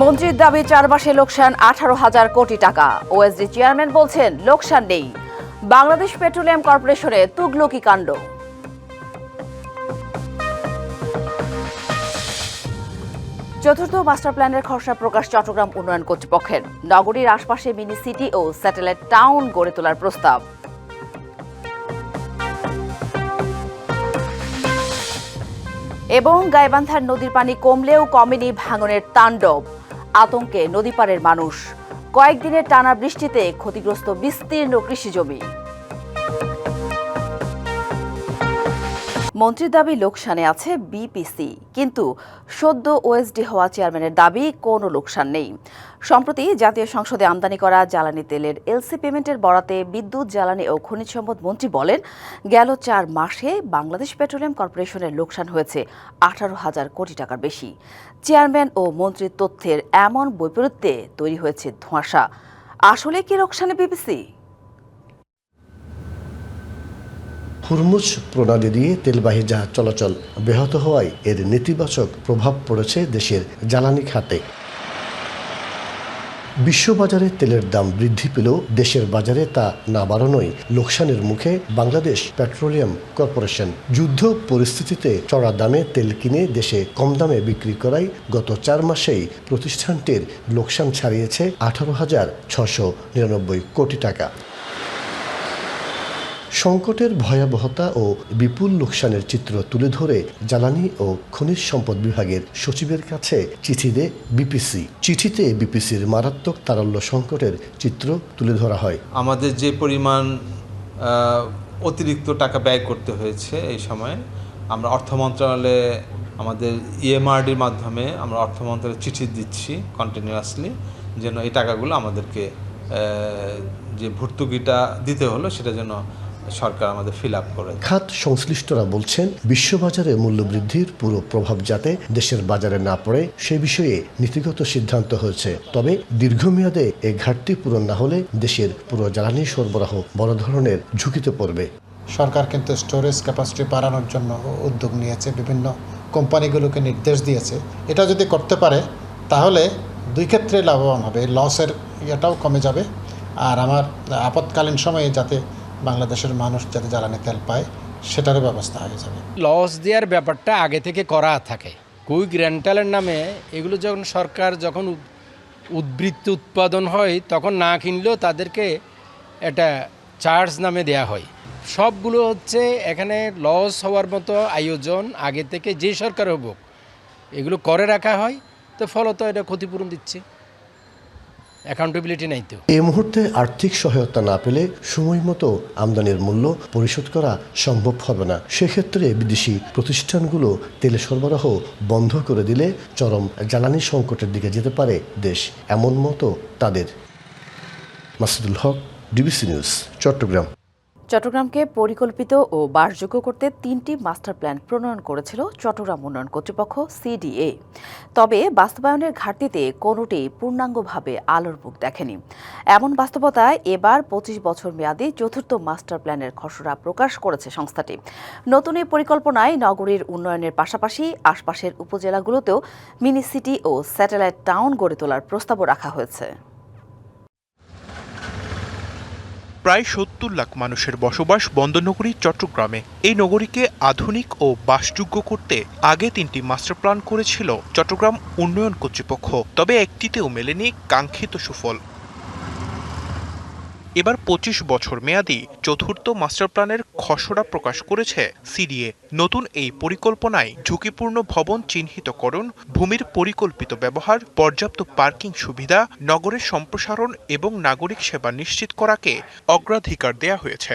মন্ত্রীর দাবি 4 মাসে লোকসান 18,000 কোটি টাকা। ওএসডি চেয়ারম্যান বলছেন লোকসান নেই। বাংলাদেশ পেট্রোলিয়াম কর্পোরেশনে তুগলকি কাণ্ড। চতুর্থ মাস্টার প্ল্যানের খসড়া প্রকাশ চট্টগ্রাম উন্নয়ন কর্তৃপক্ষের। নগরীর আশপাশে মিনি সিটি ও স্যাটেলাইট টাউন গড়ে তোলার প্রস্তাব। এবং গাইবান্ধার নদীর পানি কমলেও কমেনি ভাঙনের তাণ্ডব। আতঙ্কে নদীপাড়ের মানুষ। কয়েকদিনের টানা বৃষ্টিতে ক্ষতিগ্রস্ত বিস্তীর্ণ কৃষিজমি। মন্ত্রীর দাবি লোকসানে আছে বিপিসি, কিন্তু সদ্য ওএসডি হওয়া চেয়ারম্যানের দাবি কোনো লোকসান নেই। সম্প্রতি জাতীয় সংসদে আমদানি করা জ্বালানি তেলের এলসি পেমেন্টের বরাতে বিদ্যুৎ, জ্বালানি ও খনিজ সম্পদ মন্ত্রী বলেন, গেল 4 মাসে বাংলাদেশ পেট্রোলিয়াম কর্পোরেশনের লোকসান হয়েছে 18,000 কোটি টাকার বেশি। চেয়ারম্যান ও মন্ত্রীর তথ্যের এমন বৈপরীত্যে তৈরি হয়েছে ধোঁয়াশা। আসলে কি লোকসানে বিপিসি? হুরমুজ প্রণালী দিয়ে তেলবাহী জাহাজ চলাচল ব্যাহত হওয়ায় এর নেতিবাচক প্রভাব পড়েছে দেশের জ্বালানি খাতে। বিশ্ববাজারে তেলের দাম বৃদ্ধি পেলেও দেশের বাজারে তা না বাড়ানোই লোকসানের মুখে বাংলাদেশ পেট্রোলিয়াম কর্পোরেশন। যুদ্ধ পরিস্থিতিতে চড়া দামে তেল কিনে দেশে কম দামে বিক্রি করায় গত 4 মাসেই প্রতিষ্ঠানটির লোকসান ছাড়িয়েছে 18,699 কোটি টাকা। সংকটের ভয়াবহতা ও বিপুল লোকসানের চিত্র তুলে ধরে জ্বালানি ও খনিজ সম্পদ বিভাগের সচিবের কাছে চিঠি দেয় বিপিসি। চিঠিতে বিপিসির মারাত্মক তারল্য সংকটের চিত্র তুলে ধরা হয়। আমাদের যে পরিমাণ অতিরিক্ত টাকা ব্যয় করতে হয়েছে এই সময়ে, আমরা অর্থ মন্ত্রণালয়ে আমাদের ইএমআরডির মাধ্যমে আমরা অর্থ মন্ত্রণালয়ে চিঠি দিচ্ছি কন্টিনিউয়াসলি, যেন এই টাকাগুলো আমাদেরকে যে ভর্তুকিটা দিতে হলো সেটা যেন সরকার আমাদের ফিল আপ করে। খাত সংশ্লিষ্টরা বলছেন, বিশ্ববাজারে মূল্যবৃদ্ধির পুরো প্রভাব যাতে দেশের বাজারে না পড়ে সে বিষয়ে নীতিগত সিদ্ধান্ত হয়েছে। তবে দীর্ঘমেয়াদে এই ঘাটতি পূরণ না হলে দেশের পুরো জ্বালানি সরবরাহ বড় ধরনের ঝুঁকিতে পড়বে। সরকার কিন্তু স্টোরেজ ক্যাপাসিটি বাড়ানোর জন্য উদ্যোগ নিয়েছে, বিভিন্ন কোম্পানিগুলোকে নির্দেশ দিয়েছে। এটা যদি করতে পারে তাহলে দুই ক্ষেত্রে লাভবান হবে, লসের ইয়েটাও কমে যাবে, আর আমার আপৎকালীন সময়ে যাতে বাংলাদেশের মানুষ যাতে জ্বালানি তেল পায় সেটারও ব্যবস্থা হয়ে যাবে। লস দেওয়ার ব্যাপারটা আগে থেকে করা থাকে। কুইক রেন্টালের নামে এগুলো যখন সরকার উদ্বৃত্ত উৎপাদন হয় তখন না কিনলেও তাদেরকে একটা চার্জ নামে দেয়া হয়। সবগুলো হচ্ছে এখানে লস হওয়ার মতো আয়োজন আগে থেকে যে সরকার হোক এগুলো করে রাখা হয়, তো ফলত এটা ক্ষতিপূরণ দিচ্ছে। অ্যাকাউন্টেবিলিটি নাই তো। এই মুহূর্তে আর্থিক সহায়তা না পেলে সময় মতো আমদানির মূল্য পরিশোধ করা সম্ভব হবে না। সেক্ষেত্রে বিদেশি প্রতিষ্ঠানগুলো তেল সরবরাহ বন্ধ করে দিলে চরম জ্বালানি সংকটের দিকে যেতে পারে দেশ, এমন মতো তাদের। মাসুদুল হক, ডিবিসি নিউজ, চট্টগ্রাম। চট্টগ্রামকে পরিকল্পিত ও বাসযোগ্য করতে 3টি মাস্টার প্ল্যান প্রণয়ন করেছিল চট্টগ্রাম উন্নয়ন কর্তৃপক্ষ সিডিএ। তবে বাস্তবায়নের ঘাটতিতে কোনোটি পূর্ণাঙ্গভাবে আলোর মুখ দেখেনি। এমন বাস্তবতায় এবার 25 বছর মেয়াদী চতুর্থ মাস্টার প্ল্যানের খসড়া প্রকাশ করেছে সংস্থাটি। নতুন এই পরিকল্পনায় নগরীর উন্নয়নের পাশাপাশি আশপাশের উপজেলাগুলোতেও মিনি সিটি ও স্যাটেলাইট টাউন গড়ে তোলার প্রস্তাবও রাখা হয়েছে। প্রায় 70 লাখ মানুষের বসবাস বন্দরনগরী চট্টগ্রামে। এই নগরীকে আধুনিক ও বাসযোগ্য করতে আগে 3টি মাস্টার প্ল্যান করেছিল চট্টগ্রাম উন্নয়ন কর্তৃপক্ষ, তবে একটিতেও মেলেনি কাঙ্ক্ষিত সুফল। এবার 25 বছর মেয়াদী চতুর্থ মাস্টার প্ল্যানের খসড়া প্রকাশ করেছে সিডিএ। নতুন এই পরিকল্পনায় ঝুঁকিপূর্ণ ভবন চিহ্নিতকরণ, ভূমির পরিকল্পিত ব্যবহার, পর্যাপ্ত পার্কিং সুবিধা, নগরের সম্প্রসারণ এবং নাগরিক সেবা নিশ্চিত করাকে অগ্রাধিকার দেয়া হয়েছে।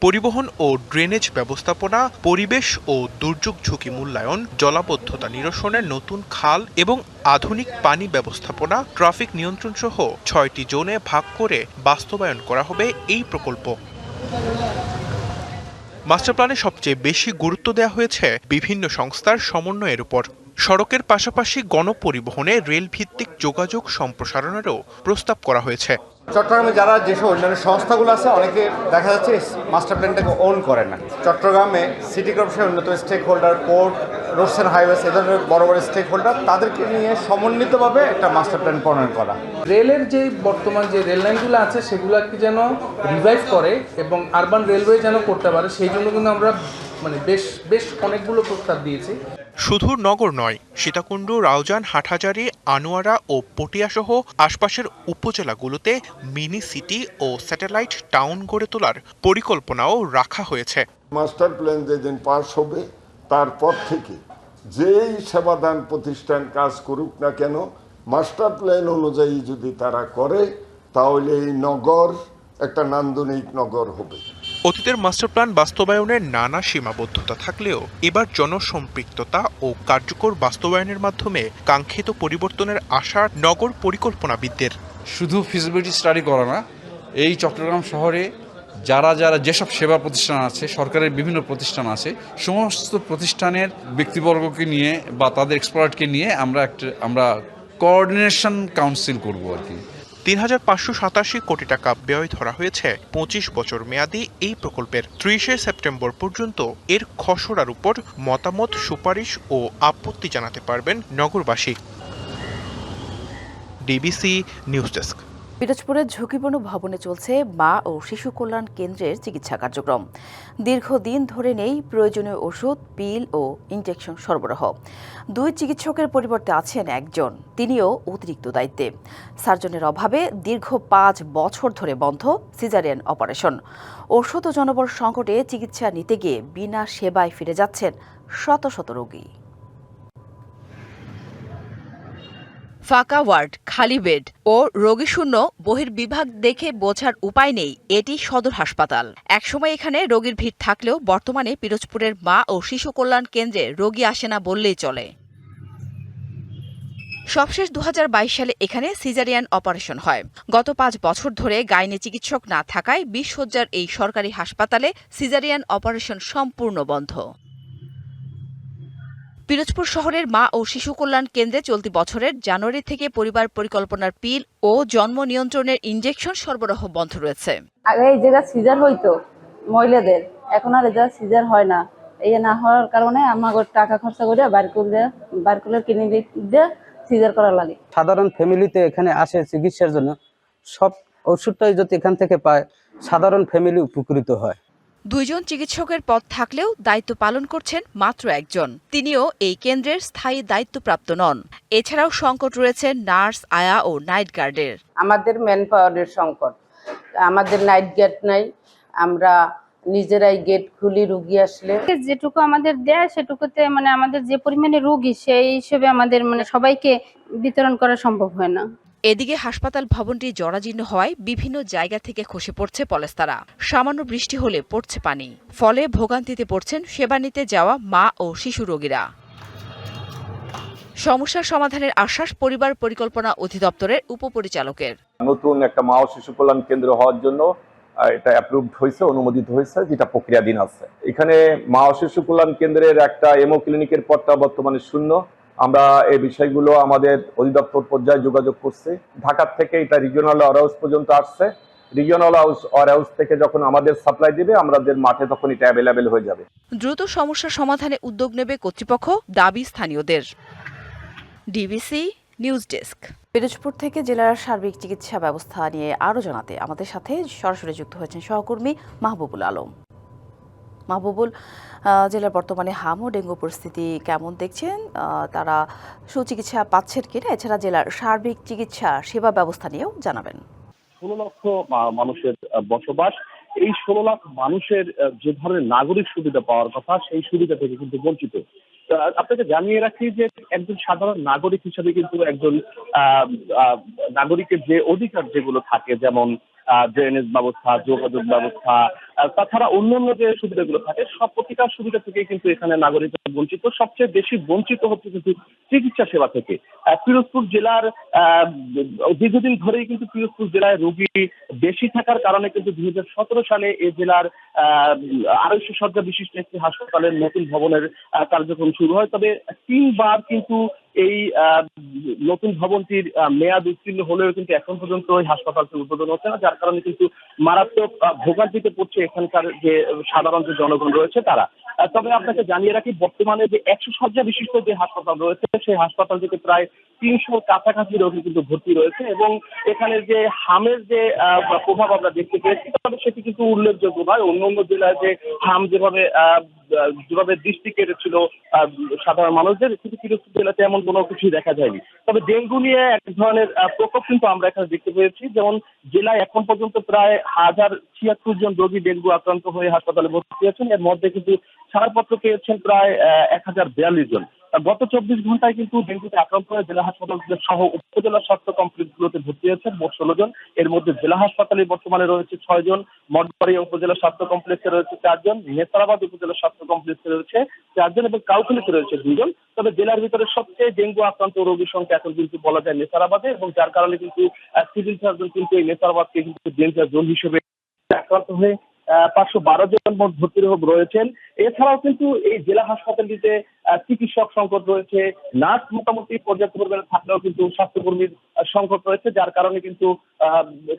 পরিবহন ও ড্রেনেজ ব্যবস্থাপনা, পরিবেশ ও দুর্যোগ ঝুঁকি মূল্যায়ন, জলাবদ্ধতা নিরসনের নতুন খাল এবং আধুনিক পানি ব্যবস্থাপনা, ট্রাফিক নিয়ন্ত্রণ সহ 6টি জোনে ভাগ করে বাস্তবায়ন করা হবে এই প্রকল্প। মাস্টার প্ল্যানে সবচেয়ে বেশি গুরুত্ব দেওয়া হয়েছে বিভিন্ন সংস্থার সমন্বয়ের উপর। সড়কের পাশাপাশি গণপরিবহনে রেল ভিত্তিক যোগাযোগ সম্প্রসারণেরও প্রস্তাব করা হয়েছে। চট্টগ্রামে যারা যেসব অন্যান্য সংস্থাগুলো আছে অনেকে দেখা যাচ্ছে মাস্টার প্ল্যানটাকে ওন করে না। চট্টগ্রামে সিটি কর্পোরেশনের অন্যতম stakeholder port roads and highways এ ধরনের বড় বড় স্টেক হোল্ডার তাদেরকে নিয়ে সমন্বিতভাবে একটা মাস্টার প্ল্যান প্রণয়ন করা। রেলের যে বর্তমান যে রেল লাইনগুলো আছে সেগুলোকে যেন রিভাইভ করে এবং আরবান রেলওয়ে যেন করতে পারে, সেই জন্য কিন্তু আমরা বেশ অনেকগুলো প্রস্তাব দিয়েছি। শুধু নগর নয়, সীতাকুণ্ড, রাউজান, হাটহাজারী, আনোয়ারা ও পটিয়া সহ আশপাশের উপজেলাগুলোতে মিনি সিটি ও স্যাটেলাইট টাউন গড়ে তোলার পরিকল্পনাও রাখা হয়েছে। মাস্টার প্ল্যান যেদিন পাস হবে তারপর থেকে যেই সেবাদান প্রতিষ্ঠান কাজ করুক না কেন, মাস্টার প্ল্যান অনুযায়ী যদি তারা করে তাহলে এই নগর একটা নান্দনিক নগর হবে। অতীতের মাস্টার প্ল্যান বাস্তবায়নের নানা সীমাবদ্ধতা থাকলেও এবার জনসম্পৃক্ততা ও কার্যকর বাস্তবায়নের মাধ্যমে কাঙ্ক্ষিত পরিবর্তনের আশা নগর পরিকল্পনাবিদদের। শুধু ফিজিবিলিটি স্টাডি করা না, এই চট্টগ্রাম শহরে যারা যেসব সেবা প্রতিষ্ঠান আছে, সরকারের বিভিন্ন প্রতিষ্ঠান আছে, সমস্ত প্রতিষ্ঠানের ব্যক্তিবর্গকে নিয়ে বা তাদের এক্সপার্টকে নিয়ে আমরা কোঅর্ডিনেশন কাউন্সিল করব আর কি। ৩,৫৮৭ কোটি টাকা ব্যয় ধরা হয়েছে ২৫ বছর মেয়াদী এই প্রকল্পের। ৩০শে সেপ্টেম্বর পর্যন্ত এর খসড়ার উপর মতামত, সুপারিশ ও আপত্তি জানাতে পারবেন নগরবাসী। DBC news desk. পিরোজপুরের ঝুঁকিপূর্ণ ভবনে চলছে মা ও শিশু কল্যাণ কেন্দ্রের চিকিৎসা কার্যক্রম। দীর্ঘদিন ধরে নেই প্রয়োজনীয় ওষুধ, পিল ও ইনজেকশন সরবরাহ। 2 চিকিৎসকের পরিবর্তে আছেন একজন, তিনিও অতিরিক্ত দায়িত্বে। সার্জনের অভাবে দীর্ঘ 5 বছর ধরে বন্ধ সিজারিয়ান অপারেশন। ওষুধ ও জনবল সংকটে চিকিৎসা নিতে গিয়ে বিনা সেবায় ফিরে যাচ্ছেন শত শত রোগী। ফাঁকা ওয়ার্ড, খালি বেড ও রোগীশূন্য বহির্বিভাগ দেখে বোঝার উপায় নেই এটি সদর হাসপাতাল। একসময় এখানে রোগীর ভিড় থাকলেও বর্তমানে পিরোজপুরের মা ও শিশু কল্যাণ কেন্দ্রে রোগী আসে না বললেই চলে। সবশেষ 2022 সালে এখানে সিজারিয়ান অপারেশন হয়। গত 5 বছর ধরে গাইনি চিকিৎসক না থাকায় 20 শয্যার এই সরকারি হাসপাতালে সিজারিয়ান অপারেশন সম্পূর্ণ বন্ধ। পিরোজপুর শহরের মা ও শিশু কল্যাণ কেন্দ্রে চলতি বছরের জানুয়ারি থেকে পরিবার পরিকল্পনার পিল ও জন্ম নিয়ন্ত্রণের ইনজেকশন সরবরাহ বন্ধ রয়েছে। আগে এই জায়গা সিজার হইতো মহিলাদের, এখন আর এই জায়গা সিজার হয় না। এই না হওয়ার কারণে আমাকে টাকা খরচা করে বারকুলার কিনে দিয়ে সিজার করা লাগে। সাধারণ ফ্যামিলিতে এখানে আসে চিকিৎসার জন্য, সব ওষুধটাই যদি এখান থেকে পায় সাধারণ ফ্যামিলি উপকৃত হয়। 2 জন চিকিৎসকের পদ থাকলেও দায়িত্ব পালন করছেন মাত্র একজন। তিনিও এই কেন্দ্রের স্থায়ী দায়িত্বপ্রাপ্ত নন। এছাড়াও সংকট রয়েছে নার্স, আয়া ও নাইট গার্ডের। আমাদের ম্যান পাওয়ারের সংকট, আমাদের নাইট গার্ড নাই, আমরা নিজেরাই গেট খুলি রুগী আসলে। যেটুকু আমাদের দেয় সেটুকুতে আমাদের যে পরিমাণে রোগী সেই হিসেবে আমাদের সবাইকে বিতরণ করা সম্ভব হয় না। এদিকে হাসপাতাল ভবনটি জরাজীর্ণ হওয়ায় বিভিন্ন জায়গা থেকে খসে পড়ছে পলেস্তারা। সামান্য বৃষ্টি হলে পড়ছে পানি, ফলে ভোগান্তিতে পড়ছেন সেবা নিতে যাওয়া মা ও শিশু রোগীরা। সমস্যার সমাধানের আশ্বাস পরিবার পরিকল্পনা অধিদপ্তরের উপপরিচালকের। নতুন একটা মা ও শিশু কল্যাণ কেন্দ্র হওয়ার জন্য এটা অ্যাপ্রুভড হয়েছে, অনুমোদিত হয়েছে, যেটা প্রক্রিয়াধীন আছে। এখানে মা ও শিশু কল্যাণ কেন্দ্রের একটা এমও ক্লিনিকের পদটা বর্তমানে শূন্য। আমরা এই বিষয়গুলো আমাদের অধিদপ্তর পর্যায়ে যোগাযোগ করছি। ঢাকার থেকে এটা রিজিওনাল ওয়ারহাউস পর্যন্ত আসছে। রিজিওনাল ওয়ারহাউস থেকে যখন আমাদের সাপ্লাই দিবে, আমাদের মাঠে তখন এটা অ্যাভেলেবেল হয়ে যাবে। দ্রুত সমস্যা সমাধানে উদ্যোগ নেবে কর্তৃপক্ষ, দাবি স্থানীয়দের। DBC news desk. পিরোজপুর থেকে জেলার সার্বিক চিকিৎসা ব্যবস্থা নিয়ে আরও জানাতে আমাদের সাথে সরাসরি যুক্ত হয়েছেন সহকর্মী মাহবুবুল আলম। মাহবুবুল, জেলার বর্তমানে হাম ও ডেঙ্গু পরিস্থিতি কেমন দেখছেন? তারা সুচিকিৎসা পাচ্ছেন কিনা? এছাড়া জেলার সার্বিক চিকিৎসা সেবা ব্যবস্থা নিয়েও জানাবেন। 16 লক্ষ মানুষের বসবাস, এই 16 লাখ মানুষের যে ধরনের নাগরিক সুবিধা পাওয়ার কথা সেই সুবিধা থেকে কিন্তু বঞ্চিত। আপনাকে জানিয়ে রাখি যে একজন সাধারণ নাগরিক হিসেবে কিন্তু একজন নাগরিকের যে অধিকার যেগুলো থাকে, যেমন ড্রেনেজ ব্যবস্থা, যোগাযোগ ব্যবস্থা, তাছাড়া অন্যান্য যে সুবিধাগুলো থাকে, সব প্রতিকার সুবিধা থেকে কিন্তু এখানে নাগরিকরা বঞ্চিত। সবচেয়ে বেশি বঞ্চিত হচ্ছে কিন্তু চিকিৎসা সেবা থেকে। পিরোজপুর জেলার দীর্ঘদিন ধরেই কিন্তু পিরোজপুর জেলায় রোগী বেশি থাকার কারণে কিন্তু 2017 সালে এই জেলার 250 শয্যা বিশিষ্ট একটি হাসপাতালের নতুন ভবনের কার্যক্রম শুরু হয়। তবে 3 বার কিন্তু এই নতুন ভবনটির মেয়াদ উত্তীর্ণ হলেও কিন্তু এখন পর্যন্ত ওই হাসপাতালটি উদ্বোধন হচ্ছে না, যার কারণে কিন্তু মারাত্মক ভোগান্তিতে পড়ছে এখানকার যে সাধারণ যে জনগণ রয়েছে তারা। তবে আপনাকে জানিয়ে রাখি, বর্তমানে যে 100 শয্যা বিশিষ্ট যে হাসপাতাল রয়েছে, সেই হাসপাতালটিতে প্রায় 300 কাছাকাছি রোগী কিন্তু ভর্তি রয়েছে এবং এখানে যে হামের যে প্রভাব আমরা দেখতে পেয়েছি, তবে সেটি কিন্তু উল্লেখযোগ্য নয়। অন্য জেলায় যে হাম যেভাবে দৃষ্টি কেড়েছিল সাধারণ মানুষদের, কিন্তু পিরোজপুর জেলাতে এমন কোনো কিছুই দেখা যায়নি। তবে ডেঙ্গু নিয়ে এক ধরনের প্রকোপ কিন্তু আমরা এখানে দেখতে পেয়েছি। যেমন জেলায় এখন পর্যন্ত প্রায় 1076 জন রোগী ডেঙ্গু আক্রান্ত হয়ে হাসপাতালে ভর্তি হয়েছেন। এর মধ্যে কিন্তু ছাড়পত্র পেয়েছেন প্রায় 1042 জন। গত 24 ঘন্টায় কিন্তু ডেঙ্গুতে আক্রান্ত হয়ে জেলা হাসপাতাল সহ উপজেলা স্বাস্থ্য কমপ্লেক্সগুলোতে ভর্তি হয়েছেন মোট 16 জন। এর মধ্যে জেলা হাসপাতালে বর্তমানে রয়েছে 6 জন, মঠবাড়িয়া উপজেলা স্বাস্থ্য কমপ্লেক্সে রয়েছে 4 জন, নেত্রাবাদ উপজেলা স্বাস্থ্য কমপ্লেক্সে রয়েছে 4 জন এবং কাউখালীতে রয়েছে 2 জন। তবে জেলার ভিতরে সবচেয়ে ডেঙ্গু আক্রান্ত রোগীর সংখ্যা এখন কিন্তু বলা যায় নেত্রাবাদে, এবং যার কারণে কিন্তু সিভিল সার্জন কিন্তু এই নেত্রাবাদকে কিন্তু ডেঞ্জার জোন হিসেবে আক্রান্ত হয়ে 512 জন ভর্তি রয়েছেন। এছাড়াও কিন্তু এই জেলা হাসপাতালটিতে চিকিৎসক সংকট রয়েছে, নার্স মোটামুটি পর্যাপ্ত পরিমাণে থাকলেও কিন্তু স্বাস্থ্যকর্মীর সংকট রয়েছে, যার কারণে কিন্তু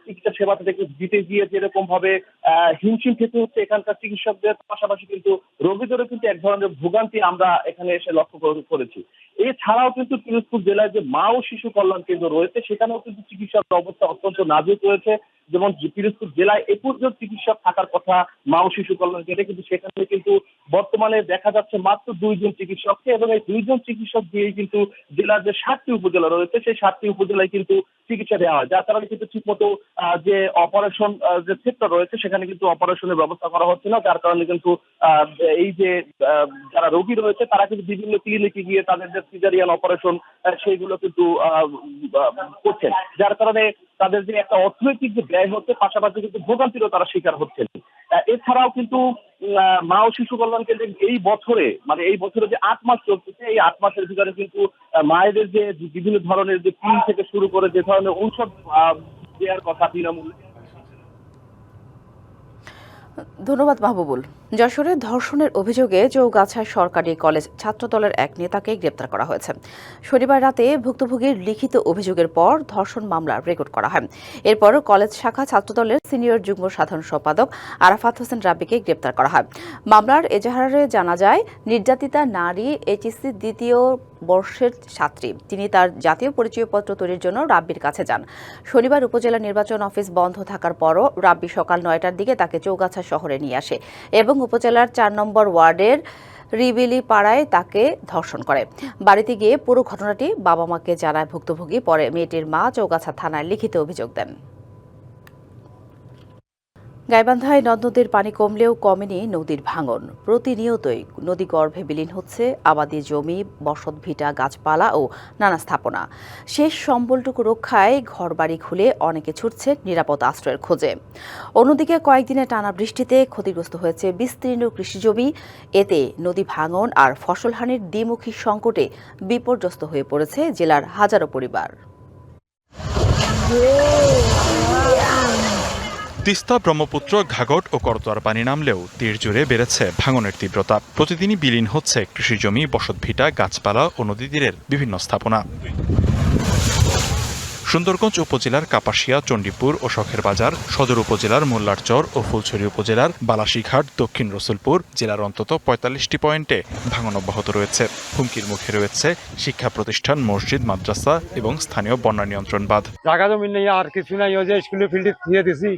চিকিৎসা সেবা থেকে দিতে গিয়ে যেরকম ভাবে হিমশিম খেতে হচ্ছে এখানকার চিকিৎসকদের, পাশাপাশি কিন্তু রোগীদেরও কিন্তু এক ধরনের ভোগান্তি আমরা এখানে এসে লক্ষ্য করেছি। এছাড়াও কিন্তু পিরোজপুর জেলায় যে মা ও শিশু কল্যাণ কেন্দ্র রয়েছে, সেখানেও কিন্তু চিকিৎসার অবস্থা অত্যন্ত নাজুক রয়েছে। যেমন পিরোজপুর জেলায় 21 জন চিকিৎসক থাকার কথা মা ও শিশু কল্যাণ কেন্দ্রে, কিন্তু সেখানে কিন্তু বর্তমানে দেখা যাচ্ছে মাত্র 2 জন চিকিৎসককে, এবং এই 2 জন চিকিৎসক দিয়েই কিন্তু জেলার যে 7টি উপজেলা রয়েছে, সেই 7টি উপজেলায় কিন্তু চিকিৎসা দেওয়া হয়, যার কারণে কিন্তু ঠিকমতো যে অপারেশন যে সেক্টর রয়েছে সেখানে কিন্তু অপারেশনের ব্যবস্থা করা হচ্ছে না, যার কারণে কিন্তু এই যে যারা রোগী রয়েছে তারা কিন্তু বিভিন্ন ক্লিনিকে গিয়ে তাদের যে সিজারিয়ান অপারেশন সেইগুলো কিন্তু করছেন, যার কারণে তাদের যে একটা অর্থনৈতিক যে ব্যয় হচ্ছে, পাশাপাশি কিন্তু ভোগান্তিরও তারা শিকার হচ্ছেন। এছাড়াও কিন্তু মা ও শিশু কল্যাণ কেন্দ্রে এই বছরে যে 8 মাস চলতেছে, এই 8 মাসের ভিতরে কিন্তু মায়েদের যে বিভিন্ন ধরনের যে পিল থেকে শুরু করে যে ধরনের ঔষধ দেওয়ার কথা বিনামূল্যে। ধন্যবাদ মাহবুবুল। যশোরে ধর্ষণের অভিযোগে চৌগাছায় সরকারি কলেজ ছাত্রদলের এক নেতাকে গ্রেপ্তার করা হয়েছে। শনিবার রাতে ভুক্তভোগীর লিখিত অভিযোগের পর ধর্ষণ মামলা রেকর্ড করা হয়। এরপর কলেজ শাখা ছাত্রদলের সিনিয়র যুগ্ম সাধারণ সম্পাদক আরাফাত হোসেন রাব্বিকে গ্রেপ্তার করা হয়। মামলার এজাহারে জানা যায়, নির্যাতিতা নারী এইচএসসি দ্বিতীয় বর্ষের ছাত্রী। তিনি তার জাতীয় পরিচয়পত্র তৈরির জন্য রাব্বির কাছে যান। শনিবার উপজেলা নির্বাচন অফিস বন্ধ থাকার পরও রাব্বি সকাল 9টার দিকে তাকে চৌগাছা শহরে নিয়ে আসে এবং উপজেলার 4 নম্বর ওয়ার্ডের রিবিলি পাড়ায় তাকে ধর্ষণ করে। বাড়িতে গিয়ে পুরো ঘটনাটি বাবা মাকে জানায় ভুক্তভোগী। পরে মেয়েটির মা চৌগাছা থানায় লিখিত অভিযোগ দেন। গাইবান্ধায় নদ নদীর পানি কমলেও কমেনি নদীর ভাঙন। প্রতিনিয়তই নদী গর্ভে বিলীন হচ্ছে আবাদি জমি, বসতভিটা, গাছপালা ও নানা স্থাপনা। শেষ সম্বলটুকু রক্ষায় ঘরবাড়ি খুলে অনেকে ছুটছে নিরাপদ আশ্রয়ের খোঁজে। অন্যদিকে কয়েকদিনের টানা বৃষ্টিতে ক্ষতিগ্রস্ত হয়েছে বিস্তীর্ণ কৃষিজমি। এতে নদী ভাঙন আর ফসলহানির দ্বিমুখী সংকটে বিপর্যস্ত হয়ে পড়েছে জেলার হাজারো পরিবার। তিস্তা, ব্রহ্মপুত্র, ঘাঘট ও করতোয়ার পানি নামলেও তীর জুড়ে বেড়েছে ভাঙনের তীব্রতা। প্রতিদিনই বিলীন হচ্ছে কৃষিজমি, বসতভিটা, গাছপালা ও নদী তীরের বিভিন্ন স্থাপনা। সুন্দরগঞ্জ উপজেলার কাপাসিয়া, চণ্ডীপুর ও শখের বাজার, সদর উপজেলার মোল্লারচর ও ফুলছড়ি উপজেলার বালাশীঘাট, দক্ষিণ রসুলপুর জেলার অন্তত 45টি পয়েন্টে ভাঙন অব্যাহত রয়েছে। হুমকির মুখে রয়েছে শিক্ষা প্রতিষ্ঠান, মসজিদ, মাদ্রাসা এবং স্থানীয় বন্যা নিয়ন্ত্রণ বাঁধ। জায়গা জমি নেই, আর কিছু নাই, ওই যে স্কুলে ফিল্ডে দিয়ে দিছি।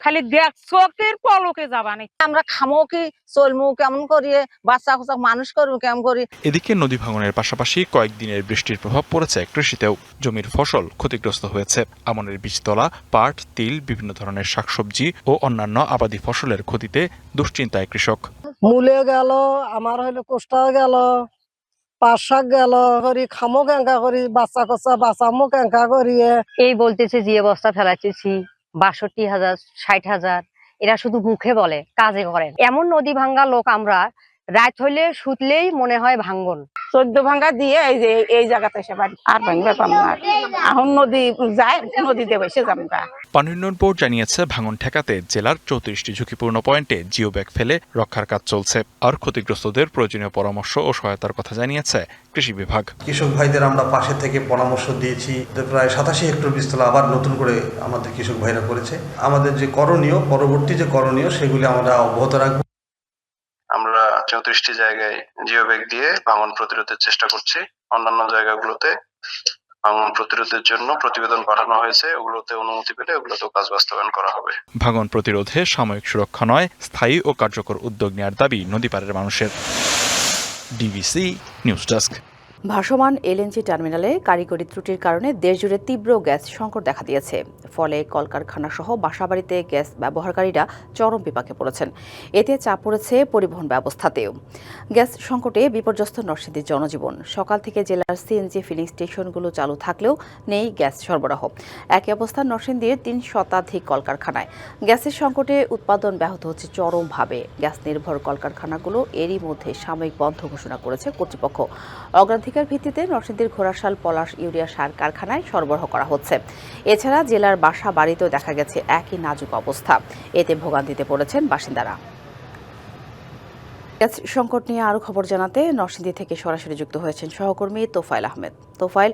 খালি দেখ চোখের পলকে যাবা নাই, আমরা খামো কি চলমু কেমন করিয়ে, বাচ্চা খোঁচা মানুষ করবো কেমন করি। এদিকে নদী ভাঙনের পাশাপাশি কয়েকদিনের বৃষ্টির প্রভাব পড়েছে কৃষিতেও। জমির ফসল ক্ষতিগ্রস্ত হয়েছে। আমনের বীজতলা, পাট, তিল, বিভিন্ন ধরনের শাকসবজি ও অন্যান্য আবাদি ফসলের ক্ষতিতে দুশ্চিন্তায় কৃষক। মূলে গেল, আমার হইলো কোষ্টা গেল, পাট শাক গেল, করি খামো কেঙ্কা করি, বাচ্চা কচা বাঁচামো কেঙ্কা করিয়ে। এই বলতেছে যে বস্তা ফেলাচ্ছি 62,000, 60,000, এরা শুধু মুখে বলে, কাজে করেন। এমন নদী ভাঙ্গা লোক আমরা, রাত হইলে শুতলেই মনে হয় ভাঙ্গন। 14 ভাঙ্গা দিয়ে এই জায়গাতে এসে বাড়ি আর ভাঙবে পাম না। এখন নদী যায়, নদীতে বসে যাবো। পানি উন্নয়ন বোর্ড জানিয়েছে, ভাঙন ঠেকাতে জেলার 34টি ঝুঁকিপূর্ণ পয়েন্টে জিও ব্যাগ ফেলে রক্ষার কাজ চলছে। আর ক্ষতিগ্রস্তদের প্রয়োজনীয় পরামর্শ ও সহায়তার কথা জানিয়েছে কৃষি বিভাগ। কৃষক ভাইদের আমরা পাশে থেকে পরামর্শ দিয়েছি। প্রায় 87 হেক্টর বীজতলা আবার নতুন করে আমাদের কৃষক ভাইরা করেছে। আমাদের যে করণীয়, পরবর্তী যে করণীয়, সেগুলি আমরা অব্যাহত রাখবো। আমরা 34টি জায়গায় জিও ব্যাগ দিয়ে ভাঙন প্রতিরোধের চেষ্টা করছি। অন্যান্য জায়গাগুলোতে ভাঙন প্রতিরোধের জন্য প্রতিবেদন পাঠানো হয়েছে, ওগুলোতে অনুমতি পেলে ওগুলোতেও কাজ বাস্তবায়ন করা হবে। ভাঙন প্রতিরোধে সাময়িক সুরক্ষা নয়, স্থায়ী ও কার্যকর উদ্যোগ নেওয়ার দাবি নদীপাড়ের মানুষের। DBC news desk. ভাসমান এলএনজি টার্মিনালে কারিগরি ত্রুটির কারণে দেশজুড়ে তীব্র গ্যাস সংকট দেখা দিয়েছে। ফলে কলকারখানা সহ বাসাবাড়িতে গ্যাস ব্যবহারকারীরা চরম বিপাকে পড়েছেন। এতে চাপ পড়েছে পরিবহন ব্যবস্থাতেও। গ্যাস সংকটে বিপর্যস্ত নরসিংদীর জনজীবন। সকাল থেকে জেলার সিএনজি ফিলিং স্টেশনগুলো চালু থাকলেও নেই গ্যাস সরবরাহ। একই অবস্থা নরসিংদীর 3 শতাধিক কলকারখানায়। গ্যাসের সংকটে উৎপাদন ব্যাহত হচ্ছে চরমভাবে। গ্যাস নির্ভর কলকারখানাগুলো এরই মধ্যে সাময়িক বন্ধ ঘোষণা করেছে কর্তৃপক্ষ। অগ্রাধিকার ভিত্তিতে নরসিংদীর ঘোড়াশাল পলাশ ইউরিয়া সার কারখানায় সরবরাহ করা হচ্ছে। এছাড়া জেলার বাসা বাড়িতেও দেখা গেছে একই নাজুক অবস্থা। এতে ভোগান্তিতে পড়েছেন বাসিন্দারা। গ্যাস সংকট নিয়ে আরও খবর জানাতে নরসিংদী থেকে সরাসরি যুক্ত হয়েছেন সহকর্মী তোফায়েল আহমেদ। তোফায়েল,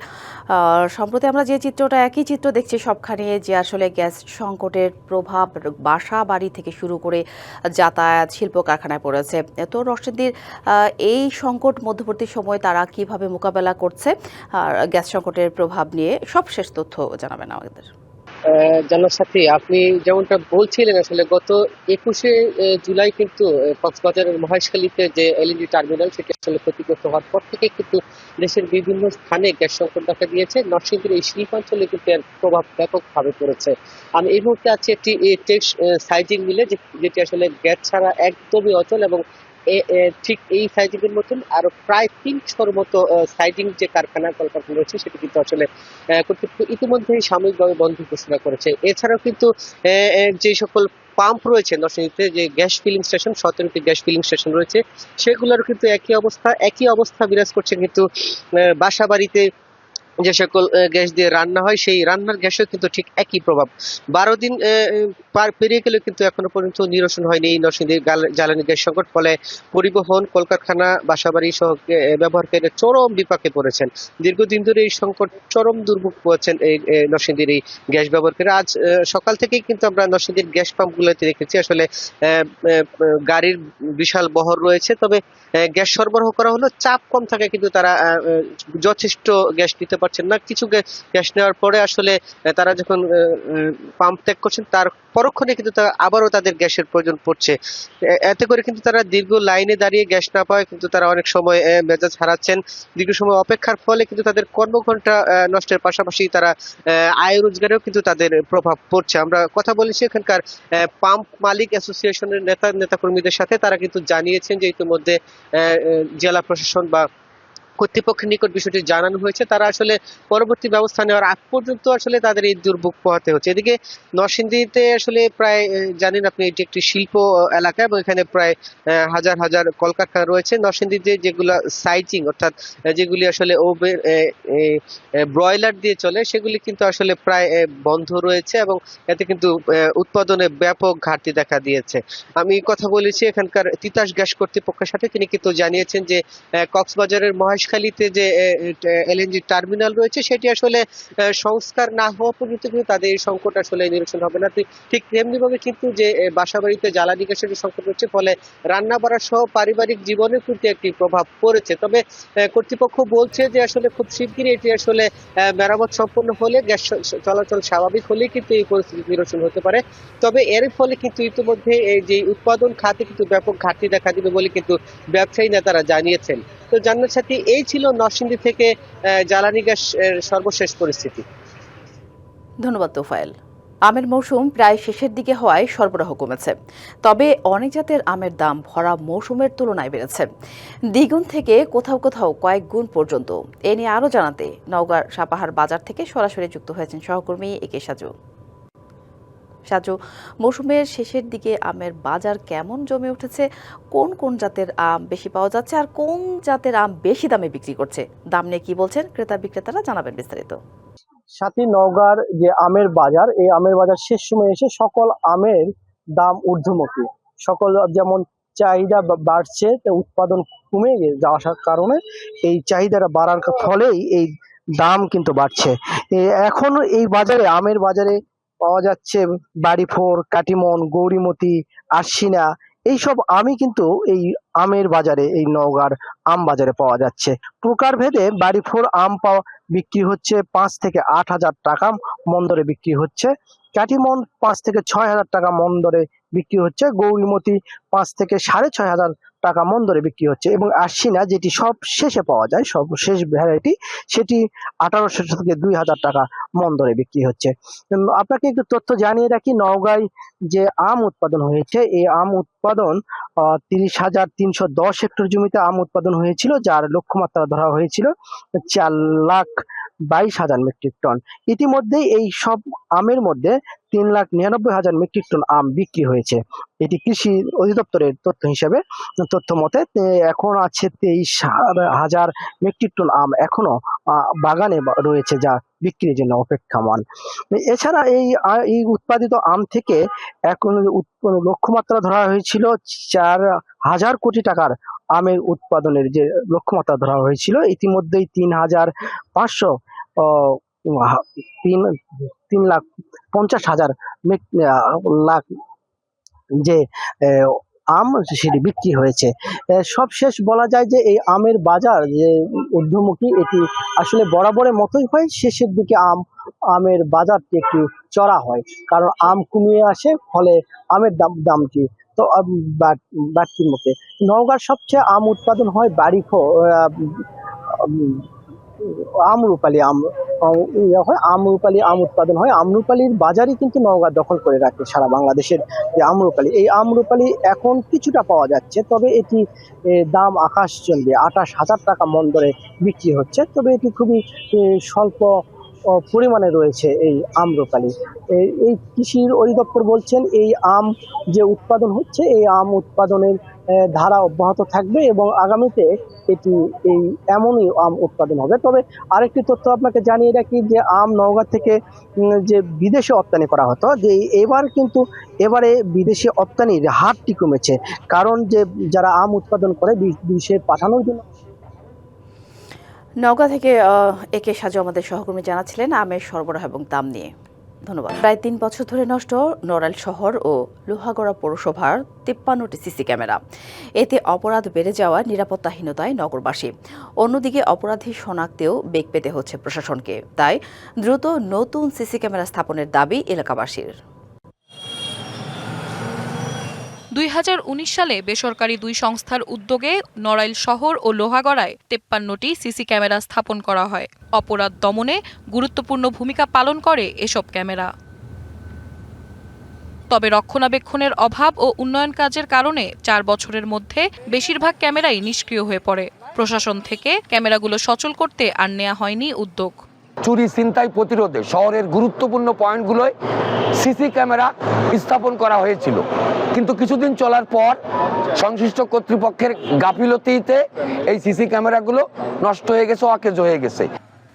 সম্প্রতি আমরা যে চিত্রটা একই চিত্র দেখছি সবখানে, যে আসলে গ্যাস সংকটের প্রভাব বাসা বাড়ি থেকে শুরু করে যাতায়াত শিল্প কারখানায় পড়েছে। তো নরসিংদীর এই সংকট মধ্যবর্তী সময়ে তারা কিভাবে মোকাবেলা করছে, আর গ্যাস সংকটের প্রভাব নিয়ে সবশেষ তথ্য জানাবেন আমাদের। জানার সাথে আপনি যেমনটা বলছিলেন, আসলে গত 21শে জুলাই কিন্তু কক্সবাজারের মহেশখালীতে যে এলএনজি টার্মিনাল সেটি আসলে ক্ষতিগ্রস্ত হওয়ার পর থেকে কিন্তু দেশের বিভিন্ন স্থানে গ্যাস সংকট দেখা দিয়েছে। নরসিংদীর এই শিল্পাঞ্চলে কিন্তু এর প্রভাব ব্যাপকভাবে পড়েছে। আমি এই মুহূর্তে আছি একটি টেক্স সাইজিং মিলে, যেটি আসলে গ্যাস ছাড়া একদমই অচল, এবং ঠিক এই সাইজিং এর মতন আরো প্রায় 300 মতো সাইজিং যে কলকারখানা রয়েছে সেটি কিন্তু আসলে কর্তৃপক্ষ ইতিমধ্যেই সাময়িকভাবে বন্ধ ঘোষণা করেছে। এছাড়াও কিন্তু যে সকল পাম্প রয়েছে নরসিংদীতে, যে গ্যাস ফিলিং স্টেশন, 17টি গ্যাস ফিলিং স্টেশন রয়েছে, সেগুলোর কিন্তু একই অবস্থা বিরাজ করছে। কিন্তু বাসা বাড়িতে যে সকল গ্যাস দিয়ে রান্না হয় সেই রান্নার গ্যাসেও কিন্তু ঠিক একই প্রভাব। 12 দিন পেরিয়ে গেলেও কিন্তু এখনো পর্যন্ত নিরসন হয়নি এই নরসিংদীর জ্বালানি গ্যাস সংকট। ফলে পরিবহন, কলকারখানা, বাসাবাড়ি সহ ব্যবহারকারীরা চরম বিপাকে পড়েছেন। দীর্ঘদিন ধরে এই সংকট চরম দুর্ভোগ পোয়াচ্ছেন এই নরসিংদীর এই গ্যাস ব্যবহারকারীরা। আজ সকাল থেকেই কিন্তু আমরা নরসিংদীর গ্যাস পাম্পগুলোতে দেখেছি আসলে গাড়ির বিশাল বহর রয়েছে, তবে গ্যাস সরবরাহ করা হলো, চাপ কম থাকে কিন্তু তারা যথেষ্ট গ্যাস নিতে পারছেন না। কিছু গ্যাস নেওয়ার পরে আসলে তারা যখন পাম্প ত্যাগ করছেন তার পরক্ষণে কিন্তু আবারও তাদের গ্যাসের প্রয়োজন পড়ছে। এতে করে কিন্তু তারা দীর্ঘ লাইনে দাঁড়িয়ে গ্যাস না পায় কিন্তু তারা অনেক সময় মেজাজ হারাচ্ছেন। দীর্ঘ সময় অপেক্ষার ফলে কিন্তু তাদের কর্মঘণ্টা নষ্টের পাশাপাশি তারা আয় রোজগারেও কিন্তু তাদের প্রভাব পড়ছে। আমরা কথা বলেছি এখানকার পাম্প মালিক অ্যাসোসিয়েশনের নেতাকর্মীদের সাথে। তারা কিন্তু জানিয়েছেন যে ইতিমধ্যে জেলা প্রশাসন বা কর্তৃপক্ষের নিকট বিষয়টি জানানো হয়েছে। তারা আসলে পরবর্তী ব্যবস্থা নেওয়ার আগ পর্যন্ত আসলে তাদের এই দুর্ভোগ পোহাতে হচ্ছে। এদিকে নরসিংদীতে আসলে প্রায় জানেন আপনি, এটি একটি শিল্প এলাকা এবং এখানে প্রায় হাজার হাজার কলকারখানা রয়েছে। নরসিংদীতে যেগুলো সাইজিং অর্থাৎ যেগুলি আসলে ব্রয়লার দিয়ে চলে সেগুলি কিন্তু আসলে প্রায় বন্ধ রয়েছে এবং এতে কিন্তু উৎপাদনে ব্যাপক ঘাটতি দেখা দিয়েছে। আমি কথা বলেছি এখানকার তিতাস গ্যাস কর্তৃপক্ষের সাথে। তিনি কিন্তু জানিয়েছেন যে কক্সবাজারের মহেশখালীতে যে এলএনজি টার্মিনাল রয়েছে সেটি আসলে সংস্কার না হওয়া পর্যন্ত কিন্তু তাদের এই সংকট আসলে নিরসন হবে না। ঠিক তেমনি ভাবে কিন্তু যে বাসাবাড়িতে জ্বালানি গ্যাসের সংকট রয়েছে, ফলে রান্না বাড়া সহ পারিবারিক জীবনে কিন্তু একটি প্রভাব পড়েছে। তবে কর্তৃপক্ষ বলছে যে আসলে খুব শিগগিরই এটি আসলে মেরামত সম্পন্ন হলে, গ্যাস চলাচল স্বাভাবিক হলেই কিন্তু এই পরিস্থিতি নিরসন হতে পারে। তবে এর ফলে কিন্তু ইতিমধ্যে এই যে উৎপাদন খাতে কিন্তু ব্যাপক ঘাটতি দেখা দিবে বলে কিন্তু ব্যবসায়ী নেতারা জানিয়েছেন। তো জান্নাত সাথী, এই ছিল নরসিংদী থেকে জ্বালানি গ্যাস সর্বশেষ পরিস্থিতি। ধন্যবাদ তোফায়েল। আমের মৌসুম প্রায় শেষের দিকে হওয়ায় সরবরাহ কমেছে, তবে অনেক জাতের আমের দাম ভরা মৌসুমের তুলনায় বেড়েছে, দ্বিগুণ থেকে কোথাও কোথাও কয়েক গুণ পর্যন্ত। এ নিয়ে আরও জানাতে নওগাঁর সাপাহার বাজার থেকে সরাসরি যুক্ত হয়েছেন সহকর্মী একে সাজু। সাজু, মৌসুমের শেষের দিকে আমের বাজার কেমন জমে উঠেছে? কোন কোন জাতের আম বেশি পাওয়া যাচ্ছে আর কোন জাতের আম বেশি দামে বিক্রি করছে? দাম নিয়ে কি বলছেন ক্রেতা বিক্রেতারা, জানাবেন বিস্তারিত। সাথী, নওগাঁর যে আমের বাজার, এই আমের বাজার শেষ সময় এসে সকল আমের দাম ঊর্ধ্বমুখী। সকল যেমন চাহিদা বাড়ছে, উৎপাদন কমে যাওয়ার কারণে এই চাহিদাটা বাড়ার ফলেই এই দাম কিন্তু বাড়ছে। এখন এই বাজারে, আমের বাজারে পাওয়া যাচ্ছে বাড়িফোর, কাটিমন, গৌরীমতি, আরশিনা এইসব আমই কিন্তু এই আমের বাজারে, এই নওগাঁর আম বাজারে পাওয়া যাচ্ছে। প্রকারভেদে বাড়িফোর আম বিক্রি হচ্ছে 5 থেকে 8 হাজার টাকা মন দরে বিক্রি হচ্ছে। কাটিমন 5 থেকে 6 হাজার টাকা মন দরে বিক্রি হচ্ছে। গৌরীমতি 5 থেকে 6.5 হাজার টাকা মন দরে বিক্রি হচ্ছে এবং আশ্বিনা যেটি সব শেষে পাওয়া যায়, সব শেষ ভ্যারাইটি, সেটি 1800 থেকে 2000 টাকা মন দরে বিক্রি হচ্ছে। আপনাকে একটু তথ্য জানিয়ে রাখি, নওগাঁয় যে আম উৎপাদন হয়েছে, এই আম উৎপাদন 30,310 হেক্টর জমিতে আম উৎপাদন হয়েছিল, যার লক্ষ্যমাত্রা ধরা হয়েছিল 4,22,000 মেট্রিক টন। ইতিমধ্যে এই সব আমের মধ্যে 3,99,000 মেট্রিক টন আম বিক্রি হয়েছে। এটি কৃষি অধিদপ্তরের তথ্য মতে এখন আছে 23,000 মেট্রিক টন আম এখনো বাগানে রয়েছে, যা বিক্রির জন্য অপেক্ষমান। এছাড়া এই উৎপাদিত আম থেকে এখন লক্ষ্যমাত্রা ধরা হয়েছিল 4,000 কোটি টাকার আমের উৎপাদনের যে লক্ষ্যমাত্রা ধরা হয়েছিল, ইতিমধ্যেই 3,50,000 লাখ যে আম সেটি বিক্রি হয়েছে। সবশেষ বলা যায় যে এই আমের বাজার যে ঊর্ধ্বমুখী, এটি আসলে বরাবরের মতোই হয়। শেষের দিকে আমের বাজারটি একটু চড়া হয়, কারণ আম কমিয়ে আসে, ফলে আমের দামটি তো বাড়তির মুখে। নওগাঁর সবচেয়ে আম উৎপাদন হয় আমরুপালি আম হয়, আমরুপালি আম উৎপাদন হয়। আমরুপালির বাজারই কিন্তু নওগাঁ দখল করে রাখে সারা বাংলাদেশের যে আমরুপালি। এই আমরুপালি এখন কিছুটা পাওয়া যাচ্ছে, তবে এটি দাম আকাশচুম্বী, 28,000 টাকা মন দরে বিক্রি হচ্ছে। তবে এটি খুবই স্বল্প পরিমাণে রয়েছে এই আমরুপালি। এই কৃষি অধিদপ্তর বলছেন এই আম যে উৎপাদন হচ্ছে, এই আম উৎপাদনের ধারা অব্যাহত থাকবে এবং আগামীতে এটি এমনই আম উৎপাদন হবে। তবে আরেকটি তথ্য আপনাকে জানিয়ে রাখি যে আম নওগাঁ থেকে যে বিদেশে রপ্তানি করা হতো, যে এবারে বিদেশে রপ্তানির হারটি কমেছে, কারণ যে যারা আম উৎপাদন করে বিদেশে পাঠানোর জন্য। নওগাঁ থেকে একে সাজু আমাদের সহকর্মী জানাচ্ছিলেন আমের সরবরাহ এবং দাম নিয়ে। ধন্যবাদ। প্রায় 3 বছর ধরে নষ্ট নড়াইল শহর ও লোহাগড়া পৌরসভার 53টি সিসি ক্যামেরা। এতে অপরাধ বেড়ে যাওয়া নিরাপত্তাহীনতায় নগরবাসী। অন্যদিকে অপরাধী শনাক্তেও বেগ পেতে হচ্ছে প্রশাসনকে। তাই দ্রুত নতুন সিসি ক্যামেরা স্থাপনের দাবি এলাকাবাসীর। 2019 সালে বেসরকারি 2 সংস্থার উদ্যোগে নড়াইল শহর ও লোহাগড়ায় 53টি সিসি ক্যামেরা স্থাপন করা হয়। অপরাধ দমনে গুরুত্বপূর্ণ ভূমিকা পালন করে এসব ক্যামেরা। তবে রক্ষণাবেক্ষণের অভাব ও উন্নয়ন কাজের কারণে 4 বছরের মধ্যে বেশিরভাগ ক্যামেরাই নিষ্ক্রিয় হয়ে পড়ে। প্রশাসন থেকে ক্যামেরাগুলো সচল করতে আর নেওয়া হয়নি উদ্যোগ। চুরি ছিনতাই প্রতিরোধে শহরের গুরুত্বপূর্ণ পয়েন্টগুলোয় সিসি ক্যামেরা স্থাপন করা হয়েছিল, কিন্তু কিছুদিন চলার পর সংশ্লিষ্ট কর্তৃপক্ষের গাফিলতিতে এই সিসি ক্যামেরাগুলো নষ্ট হয়ে গেছে, অকেজ হয়ে গেছে।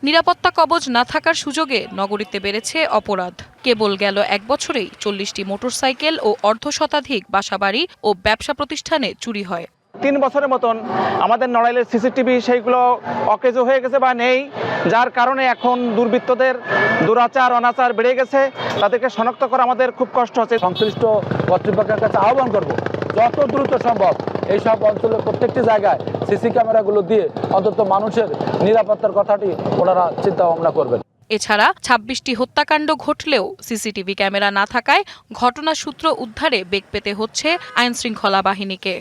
নিরাপত্তা কবচ না থাকার সুযোগে নগরীতে বেড়েছে অপরাধ। কেবল গেল 1 বছরেই 40টি মোটরসাইকেল ও অর্ধশতাধিক বাসাবাড়ি ও ব্যবসা প্রতিষ্ঠানে চুরি হয়। 3 বছরের মতন আমাদের নড়াইলের সিসিটিভি সেইগুলো অকেজ হয়ে গেছে বা নেই, যার কারণে এখন দুর্বৃত্তদের দুরাচার অনাচার বেড়ে গেছে। তাদেরকে শনাক্ত করা আমাদের খুব কষ্ট হচ্ছে। সংশ্লিষ্ট কর্তৃপক্ষের কাছে আহ্বান করব, যত দ্রুত সম্ভব এইসব অঞ্চলের প্রত্যেকটি জায়গায় সিসি ক্যামেরাগুলো দিয়ে অন্তত মানুষের নিরাপত্তার কথাটি ওনারা চিন্তা ভাবনা করবেন। এছাড়া 26টি হত্যাকাণ্ড ঘটলেও সিসিটিভি ক্যামেরা না থাকায় ঘটনার সূত্র উদ্ধারে বেগ পেতে হচ্ছে আইনশৃঙ্খলা বাহিনীকে।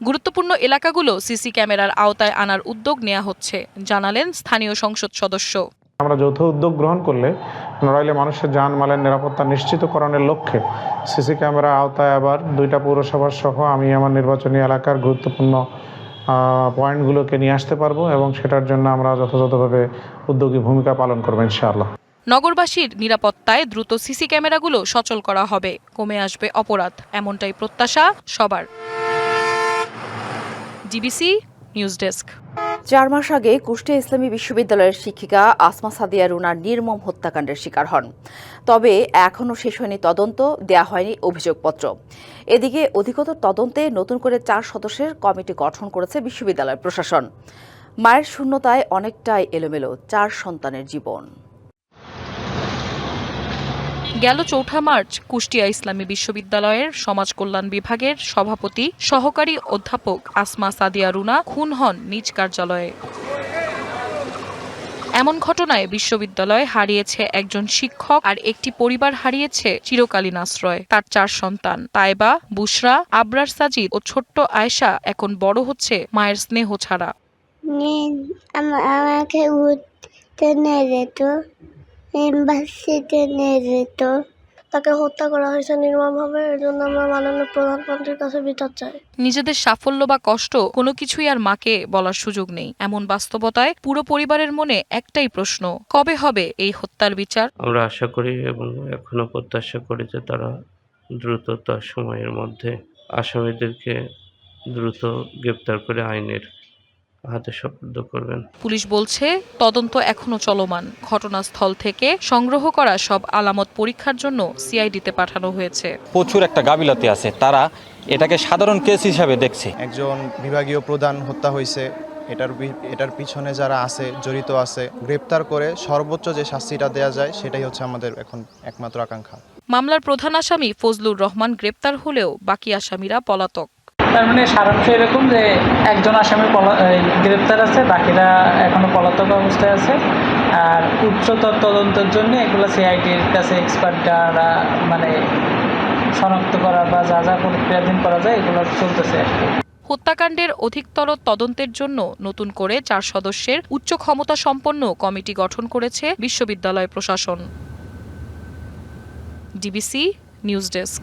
গুরুত্বপূর্ণ এলাকাগুলো সিসি ক্যামেরার আওতায় আনার উদ্যোগ নেওয়া হচ্ছে, জানালেন স্থানীয় সংসদ সদস্য। আমরা যৌথ উদ্যোগ গ্রহণ করলে নড়াইলে মানুষের জানমালের নিরাপত্তা নিশ্চিতকরণের লক্ষ্যে সিসি ক্যামেরা আওতায় আবার 2টা পৌরসভার সহ আমি আমার নির্বাচনী এলাকার গুরুত্বপূর্ণ পয়েন্টগুলোকে নিয়ে আসতে পারবো এবং সেটার জন্য আমরা যথাযথভাবে উদ্যোগী ভূমিকা পালন করবো ইনশাআল্লাহ। নগরবাসীর নিরাপত্তায় দ্রুত সিসি ক্যামেরাগুলো সচল করা হবে, কমে আসবে অপরাধ, এমনটাই প্রত্যাশা সবার। DBC news desk. 4 মাস আগে কুষ্টিয়া ইসলামী বিশ্ববিদ্যালয়ের শিক্ষিকা আসমা সাদিয়া রুনার নির্মম হত্যাকাণ্ডের শিকার হন। তবে এখনও শেষ হয়নি তদন্ত, দেয়া হয়নি অভিযোগপত্র। এদিকে অধিকতর তদন্তে নতুন করে 4 সদস্যের কমিটি গঠন করেছে বিশ্ববিদ্যালয় প্রশাসন। মায়ের শূন্যতায় অনেকটাই এলোমেলো 4 সন্তানের জীবন। গেল ৪ মার্চ কুষ্টিয়া ইসলামী বিশ্ববিদ্যালয়ের সমাজ কল্যাণ বিভাগের সভাপতি সহকারী অধ্যাপক আসমা সাদিয়া রুনা খুন হন নিজ কার্যালয়ে। এমন ঘটনায় বিশ্ববিদ্যালয় হারিয়েছে একজন শিক্ষক আর একটি পরিবার হারিয়েছে চিরকালীন আশ্রয়। তার 4 সন্তান তাইবা, বুশরা, আবরার সাজিদ ও ছোট্ট আয়েশা এখন বড় হচ্ছে মায়ের স্নেহ ছাড়া। আমাকে উঠতে নিয়ে যেত, ইউনিভার্সিটিতে নিয়ে যেত। তাকে হত্যা করা হয়েছে নির্মমভাবে। এর জন্য আমরা মাননীয় প্রধানমন্ত্রীর কাছে বিচার চাই। নিজেদের সাফল্য বা কষ্ট কোনো কিছুই আর মাকে বলার সুযোগ নেই। এমন বাস্তবতায় পুরো পরিবারের মনে একটাই প্রশ্ন, কবে হবে এই হত্যার বিচার? আমরা আশা করি এবং এখনো প্রত্যাশা করি যে তারা দ্রুততর সময়ের মধ্যে আসামিদেরকে দ্রুত গ্রেপ্তার করে আইনের হাতে সোপর্দ করবেন। পুলিশ বলছে তদন্ত এখনো চলমান। ঘটনাস্থল থেকে সংগ্রহ করা সব আলামত পরীক্ষার জন্য সিআইডিতে পাঠানো হয়েছে। প্রচুর একটা গাফিলতি আছে, তারা এটাকে সাধারণ কেস হিসাবে দেখছে। একজন বিভাগীয় প্রধান হত্যা হয়েছে, এটার পিছনে যারা আছে জড়িত আছে গ্রেপ্তার করে সর্বোচ্চ যে শাস্তিটা দেওয়া যায় সেটাই হচ্ছে আমাদের এখন একমাত্র আকাঙ্ক্ষা। মামলার প্রধান আসামি ফজলুর রহমান গ্রেপ্তার হলেও বাকি আসামিরা পলাতক। তার মানে সারাংশ এরকম যে একজন আসামি গ্রেপ্তার আছে, বাকিরা এখনো পলাতক অবস্থায় আছে। আর উচ্চতর তদন্তের জন্য এগুলো সিআইডির কাছে এক্সপার্টরা মানে শনাক্ত করা বা যা যা প্রক্রিয়াধীন করা যায় এগুলো চলতেছে। হত্যাকাণ্ডের অধিকতর তদন্তের জন্য নতুন করে 4 সদস্যের উচ্চ ক্ষমতা সম্পন্ন কমিটি গঠন করেছে বিশ্ববিদ্যালয় প্রশাসন। DBC news desk.